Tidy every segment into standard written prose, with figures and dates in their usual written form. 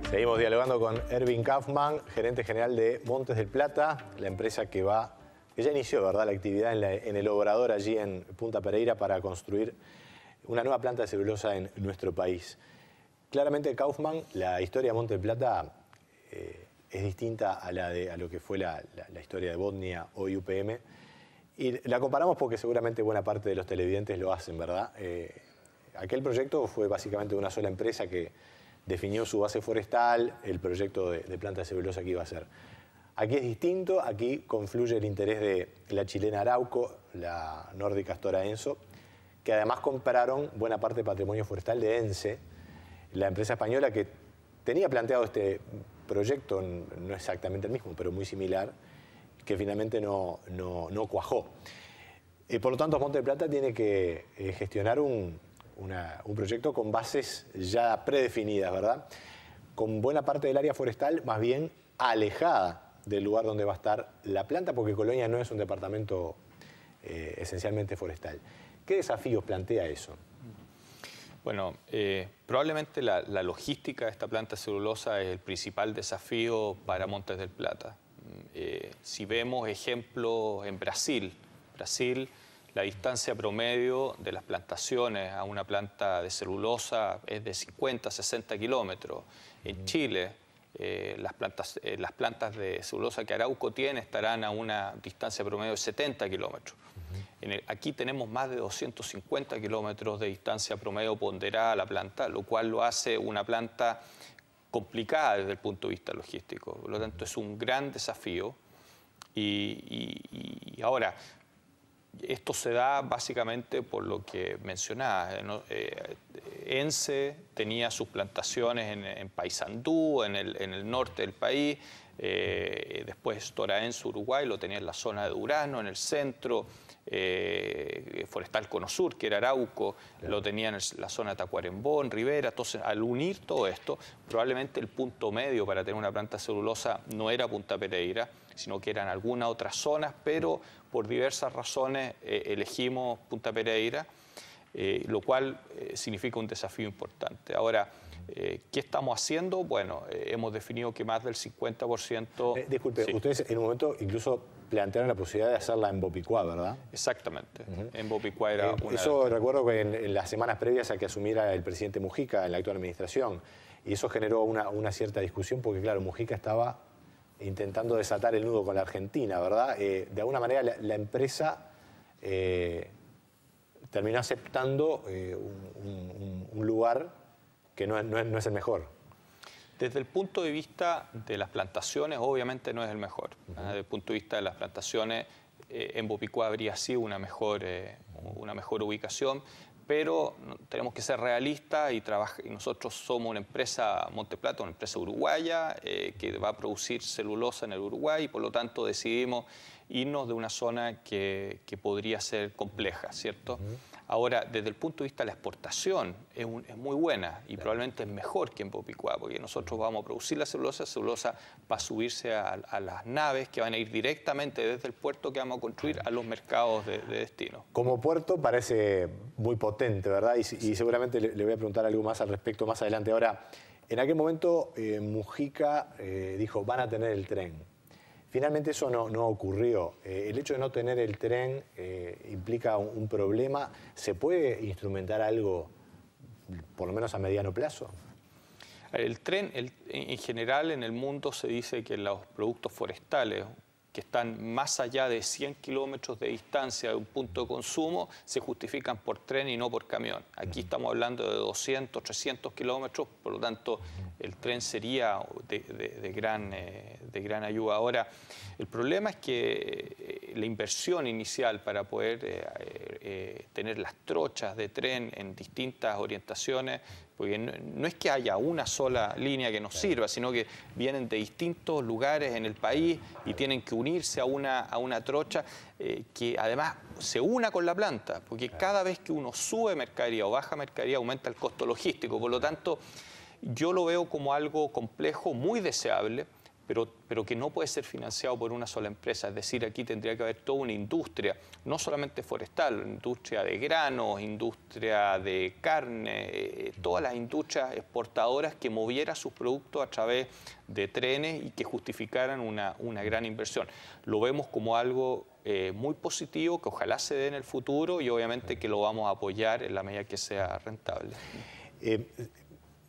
Seguimos dialogando con Erwin Kaufmann, gerente general de Montes del Plata, la empresa que ya inició, ¿verdad?, la actividad en el obrador allí en Punta Pereira para construir una nueva planta de celulosa en nuestro país. Claramente, Kaufmann, la historia de Montes del Plata es distinta a lo que fue la historia de Botnia o UPM. Y la comparamos porque seguramente buena parte de los televidentes lo hacen, ¿verdad? Aquel proyecto fue básicamente una sola empresa que definió su base forestal, el proyecto de planta de celulosa que iba a hacer. Aquí es distinto, aquí confluye el interés de la chilena Arauco, la nórdica Stora Enso, que además compraron buena parte del patrimonio forestal de ENCE, la empresa española que tenía planteado este proyecto, no exactamente el mismo, pero muy similar, que finalmente no cuajó. Por lo tanto, Montes del Plata tiene que gestionar un proyecto con bases ya predefinidas, ¿verdad? Con buena parte del área forestal más bien alejada del lugar donde va a estar la planta, porque Colonia no es un departamento esencialmente forestal. ¿Qué desafíos plantea eso? Bueno, probablemente la logística de esta planta de celulosa es el principal desafío para Montes del Plata. Si vemos ejemplos en Brasil, la distancia promedio de las plantaciones a una planta de celulosa es de 50, 60 kilómetros. En Chile, las plantas de celulosa que Arauco tiene estarán a una distancia promedio de 70 kilómetros. Aquí tenemos más de 250 kilómetros de distancia promedio ponderada a la planta, lo cual lo hace una planta complicada desde el punto de vista logístico. Por lo tanto, es un gran desafío. Y ahora, esto se da básicamente por lo que mencionaba. ENCE tenía sus plantaciones en Paysandú, en el norte del país. Después Stora Enso Uruguay lo tenía en la zona de Durano, en el centro. Forestal Conosur, que era Arauco, lo tenía en la zona de Tacuarembó, en Rivera. Entonces, al unir todo esto, probablemente el punto medio para tener una planta de celulosa no era Punta Pereira, sino que eran algunas otras zonas, pero por diversas razones elegimos Punta Pereira, lo cual significa un desafío importante. Ahora, ¿qué estamos haciendo? Bueno, hemos definido que más del 50%... disculpe, sí. Ustedes en un momento incluso plantearon la posibilidad de hacerla en Bopicuá, ¿verdad? Exactamente. En Bopicuá era una... Eso recuerdo que en las semanas previas a que asumiera el presidente Mujica en la actual administración, y eso generó una cierta discusión porque, claro, Mujica estaba intentando desatar el nudo con la Argentina, ¿verdad? De alguna manera la empresa terminó aceptando un lugar que no es el mejor. Desde el punto de vista de las plantaciones, obviamente no es el mejor. Desde el punto de vista de las plantaciones, en Bopicuá habría sido una mejor ubicación, pero tenemos que ser realistas y nosotros somos una empresa, Montes del Plata, una empresa uruguaya que va a producir celulosa en el Uruguay y por lo tanto decidimos irnos de una zona que podría ser compleja, ¿cierto? Ahora, desde el punto de vista de la exportación, es muy buena y probablemente es mejor que en Bopicuá, porque nosotros vamos a producir la celulosa va a subirse a las naves que van a ir directamente desde el puerto que vamos a construir a los mercados de destino. Como puerto parece muy potente, ¿verdad? Y seguramente le voy a preguntar algo más al respecto más adelante. Ahora, en aquel momento Mujica dijo, van a tener el tren. Finalmente eso no ocurrió. El hecho de no tener el tren implica un problema. ¿Se puede instrumentar algo, por lo menos a mediano plazo? El tren, en general, en el mundo se dice que los productos forestales que están más allá de 100 kilómetros de distancia de un punto de consumo se justifican por tren y no por camión. Aquí estamos hablando de 200, 300 kilómetros, por lo tanto el tren sería de gran ayuda. Ahora, el problema es que la inversión inicial para poder tener las trochas de tren en distintas orientaciones, porque no es que haya una sola línea que nos sirva, sino que vienen de distintos lugares en el país y tienen que unirse a una trocha que además se una con la planta, porque cada vez que uno sube mercadería o baja mercadería aumenta el costo logístico. Por lo tanto, yo lo veo como algo complejo, muy deseable, pero que no puede ser financiado por una sola empresa. Es decir, aquí tendría que haber toda una industria, no solamente forestal, industria de granos, industria de carne, todas las industrias exportadoras que movieran sus productos a través de trenes y que justificaran una gran inversión. Lo vemos como algo muy positivo, que ojalá se dé en el futuro y obviamente que lo vamos a apoyar en la medida que sea rentable.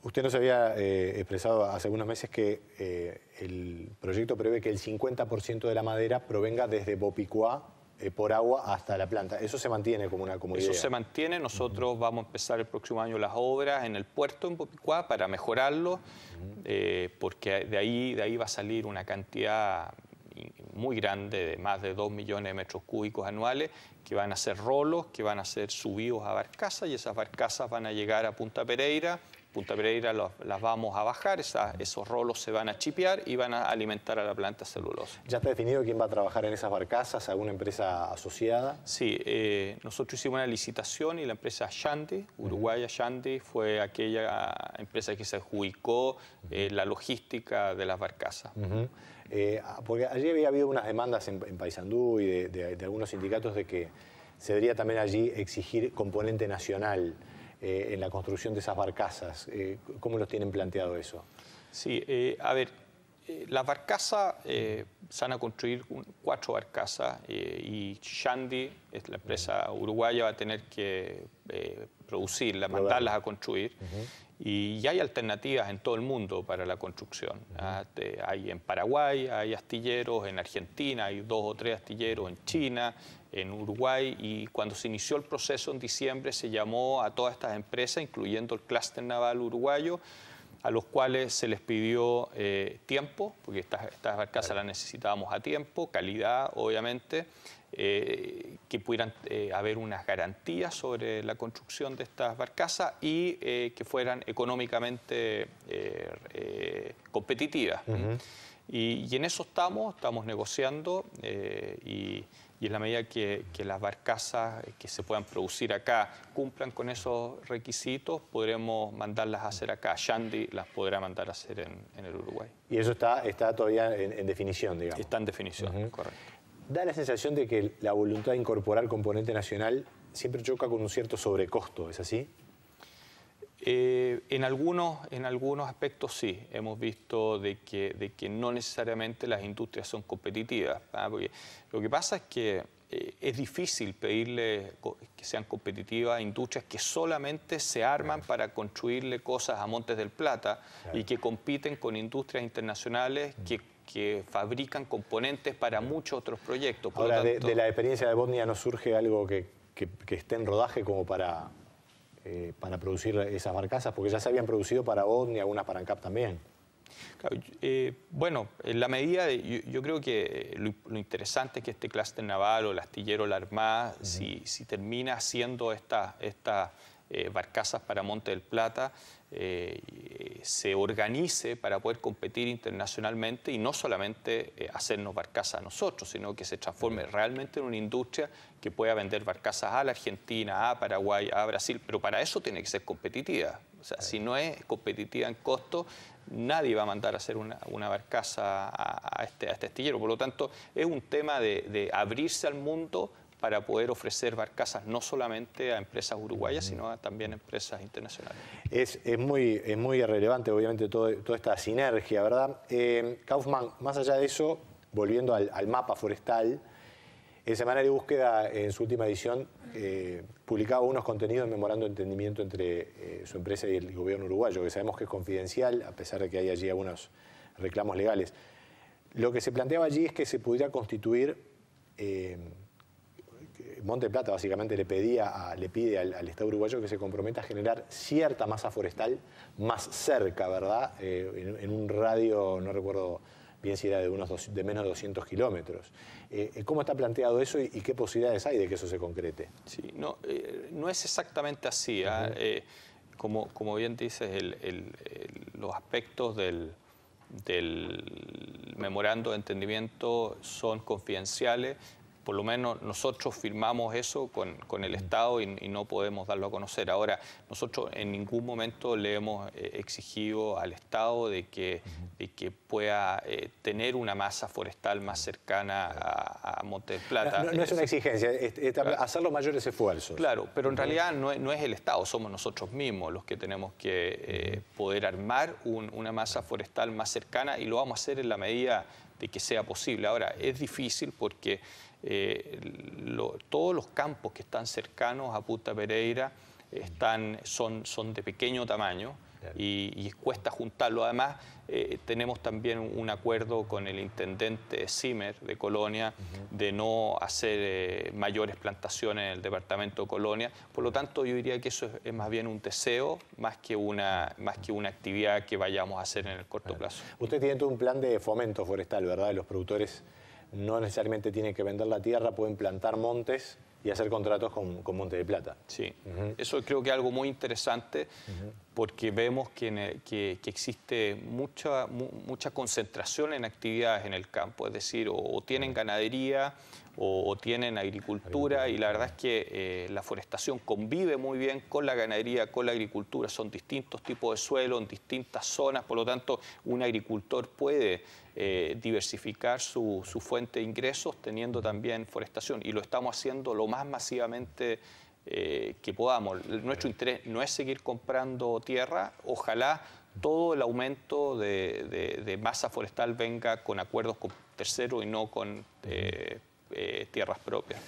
Usted nos había expresado hace algunos meses que el proyecto prevé que el 50% de la madera provenga desde Bopicuá por agua hasta la planta. ¿Eso se mantiene como una idea? Eso se mantiene. Nosotros vamos a empezar el próximo año las obras en el puerto en Bopicuá para mejorarlo, porque de ahí va a salir una cantidad muy grande, de más de 2 millones de metros cúbicos anuales, que van a ser rolos, que van a ser subidos a barcazas, y esas barcazas van a llegar a Punta Pereira. Punta Pereira las vamos a bajar, esos rolos se van a chipear y van a alimentar a la planta celulosa. ¿Ya está definido quién va a trabajar en esas barcazas? ¿Alguna empresa asociada? Sí, nosotros hicimos una licitación y la empresa Shandy, uruguaya Shandy, fue aquella empresa que se adjudicó la logística de las barcazas. Porque allí había habido unas demandas en Paysandú y de algunos sindicatos de que se debería también allí exigir componente nacional en la construcción de esas barcazas. ¿Cómo los tienen planteado eso? Sí, a ver, las barcazas se van a construir 4 barcazas y Shandy, la empresa uruguaya, va a tener que producirlas, mandarlas a construir. Y hay alternativas en todo el mundo para la construcción. Hay en Paraguay, hay astilleros, en Argentina hay 2 o 3 astilleros, en China, en Uruguay, y cuando se inició el proceso en diciembre se llamó a todas estas empresas, incluyendo el clúster naval uruguayo, a los cuales se les pidió tiempo, porque estas barcazas las necesitábamos a tiempo, calidad, obviamente, que pudieran haber unas garantías sobre la construcción de estas barcazas y que fueran económicamente competitivas. Y en eso estamos negociando y en la medida que las barcazas que se puedan producir acá cumplan con esos requisitos, podremos mandarlas a hacer acá. Shandy las podrá mandar a hacer en el Uruguay. Y eso está todavía en definición, digamos. Está en definición, correcto. Da la sensación de que la voluntad de incorporar componente nacional siempre choca con un cierto sobrecosto, ¿es así? En algunos aspectos sí, hemos visto de que no necesariamente las industrias son competitivas, porque lo que pasa es que es difícil pedirle que sean competitivas a industrias que solamente se arman para construirle cosas a Montes del Plata y que compiten con industrias internacionales que fabrican componentes para muchos otros proyectos. Por ahora, de la experiencia de Botnia, ¿no surge algo que esté en rodaje como para producir esas barcazas? Porque ya se habían producido para Botnia, algunas para ANCAP también. Claro, bueno, en la medida yo creo que lo interesante es que este clúster naval o el astillero La Armada, si termina haciendo estas barcazas para Monte del Plata, se organice para poder competir internacionalmente y no solamente hacernos barcazas a nosotros, sino que se transforme realmente en una industria que pueda vender barcazas a la Argentina, a Paraguay, a Brasil, pero para eso tiene que ser competitiva. O sea, si no es competitiva en costo, nadie va a mandar a hacer una barcaza a este astillero. Por lo tanto, es un tema de abrirse al mundo para poder ofrecer barcazas no solamente a empresas uruguayas, sino también a empresas internacionales. Es muy relevante, obviamente, toda esta sinergia, ¿verdad? Kaufmann, más allá de eso, volviendo al mapa forestal, el Semanario de Búsqueda, en su última edición, publicaba unos contenidos en memorando de entendimiento entre su empresa y el gobierno uruguayo, que sabemos que es confidencial, a pesar de que hay allí algunos reclamos legales. Lo que se planteaba allí es que se pudiera constituir... Monte del Plata básicamente le pide al Estado uruguayo que se comprometa a generar cierta masa forestal más cerca, ¿verdad? En un radio, no recuerdo bien si era de menos de 200 kilómetros. ¿Cómo está planteado eso y qué posibilidades hay de que eso se concrete? Sí, no es exactamente así. Como bien dices, los aspectos del memorando de entendimiento son confidenciales, por lo menos nosotros firmamos eso con el Estado y no podemos darlo a conocer. Ahora, nosotros en ningún momento le hemos exigido al Estado de que pueda tener una masa forestal más cercana a Monte del Plata. No es una exigencia, es hacer los mayores esfuerzos. Claro, pero en realidad no es el Estado, somos nosotros mismos los que tenemos que poder armar una masa forestal más cercana, y lo vamos a hacer en la medida de que sea posible. Ahora, es difícil porque todos los campos que están cercanos a Punta Pereira son de pequeño tamaño y cuesta juntarlo. Además, tenemos también un acuerdo con el intendente Zimmer de Colonia de no hacer mayores plantaciones en el departamento de Colonia. Por lo tanto, yo diría que eso es más bien un deseo, más que una actividad que vayamos a hacer en el corto plazo. Usted tiene todo un plan de fomento forestal, ¿verdad? Los productores no necesariamente tienen que vender la tierra, pueden plantar montes y hacer contratos con Monte de Plata. Sí, eso creo que es algo muy interesante porque vemos que existe mucha concentración en actividades en el campo, es decir, o tienen ganadería o tienen agricultura, y la verdad es que la forestación convive muy bien con la ganadería, con la agricultura. Son distintos tipos de suelo en distintas zonas, por lo tanto un agricultor puede diversificar su fuente de ingresos teniendo también forestación, y lo estamos haciendo lo más masivamente que podamos. Nuestro interés no es seguir comprando tierra, ojalá todo el aumento de masa forestal venga con acuerdos con terceros y no con tierras propias.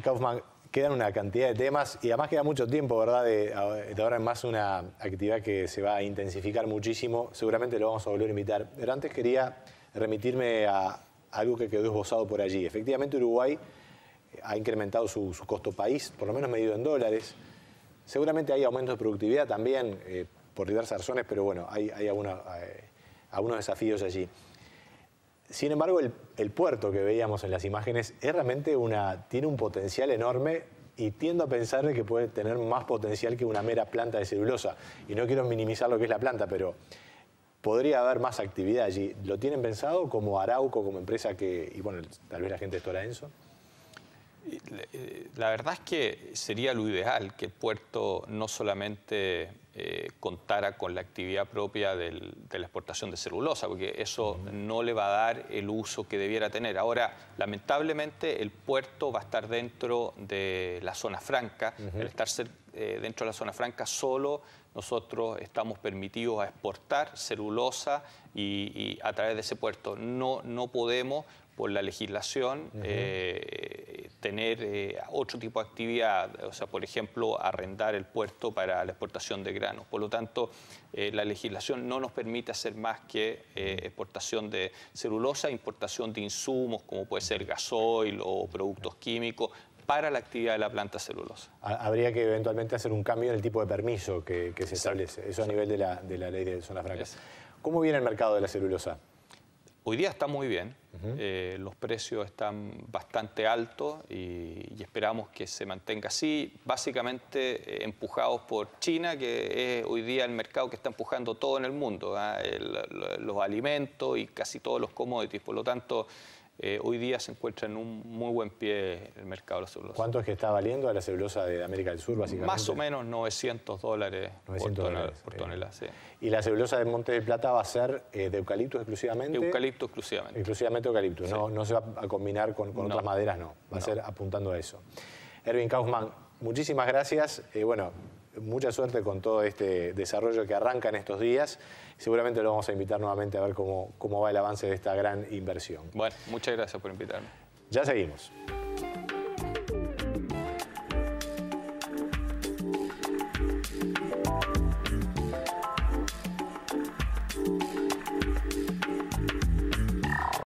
Kaufmann, quedan una cantidad de temas y además queda mucho tiempo, ¿verdad? De ahora en más, una actividad que se va a intensificar muchísimo. Seguramente lo vamos a volver a invitar. Pero antes quería remitirme a algo que quedó esbozado por allí. Efectivamente, Uruguay ha incrementado su costo país, por lo menos medido en dólares. Seguramente hay aumentos de productividad también por diversas razones, pero bueno, hay algunos desafíos allí. Sin embargo, el puerto que veíamos en las imágenes es realmente tiene un potencial enorme, y tiendo a pensar que puede tener más potencial que una mera planta de celulosa. Y no quiero minimizar lo que es la planta, pero podría haber más actividad allí. ¿Lo tienen pensado como Arauco, como empresa y bueno, tal vez la gente de Stora Enso? La verdad es que sería lo ideal que el puerto no solamente contara con la actividad propia de la exportación de celulosa, porque eso no le va a dar el uso que debiera tener. Ahora, lamentablemente, el puerto va a estar dentro de la zona franca. El estar dentro de la zona franca, solo nosotros estamos permitidos a exportar celulosa y a través de ese puerto. No podemos, por la legislación, tener otro tipo de actividad, o sea, por ejemplo, arrendar el puerto para la exportación de granos. Por lo tanto, la legislación no nos permite hacer más que exportación de celulosa, importación de insumos, como puede ser gasoil o productos químicos, para la actividad de la planta celulosa. Habría que eventualmente hacer un cambio en el tipo de permiso que se establece, eso a nivel de la ley de zona franca. ¿Cómo viene el mercado de la celulosa? Hoy día está muy bien, los precios están bastante altos y esperamos que se mantenga así, básicamente empujados por China, que es hoy día el mercado que está empujando todo en el mundo, los alimentos y casi todos los commodities. Por lo tanto, hoy día se encuentra en un muy buen pie el mercado de la celulosa. ¿Cuánto es que está valiendo la celulosa de América del Sur, básicamente? Más o menos $900 por tonelada. Sí. ¿Y la celulosa de Monte del Plata va a ser de eucalipto exclusivamente? Eucalipto exclusivamente. Exclusivamente eucalipto, sí. No se va a combinar con otras maderas, no. Va a ser apuntando a eso. Erwin Kaufmann, muchísimas gracias. Bueno, mucha suerte con todo este desarrollo que arranca en estos días. Seguramente lo vamos a invitar nuevamente a ver cómo va el avance de esta gran inversión. Bueno, muchas gracias por invitarme. Ya seguimos.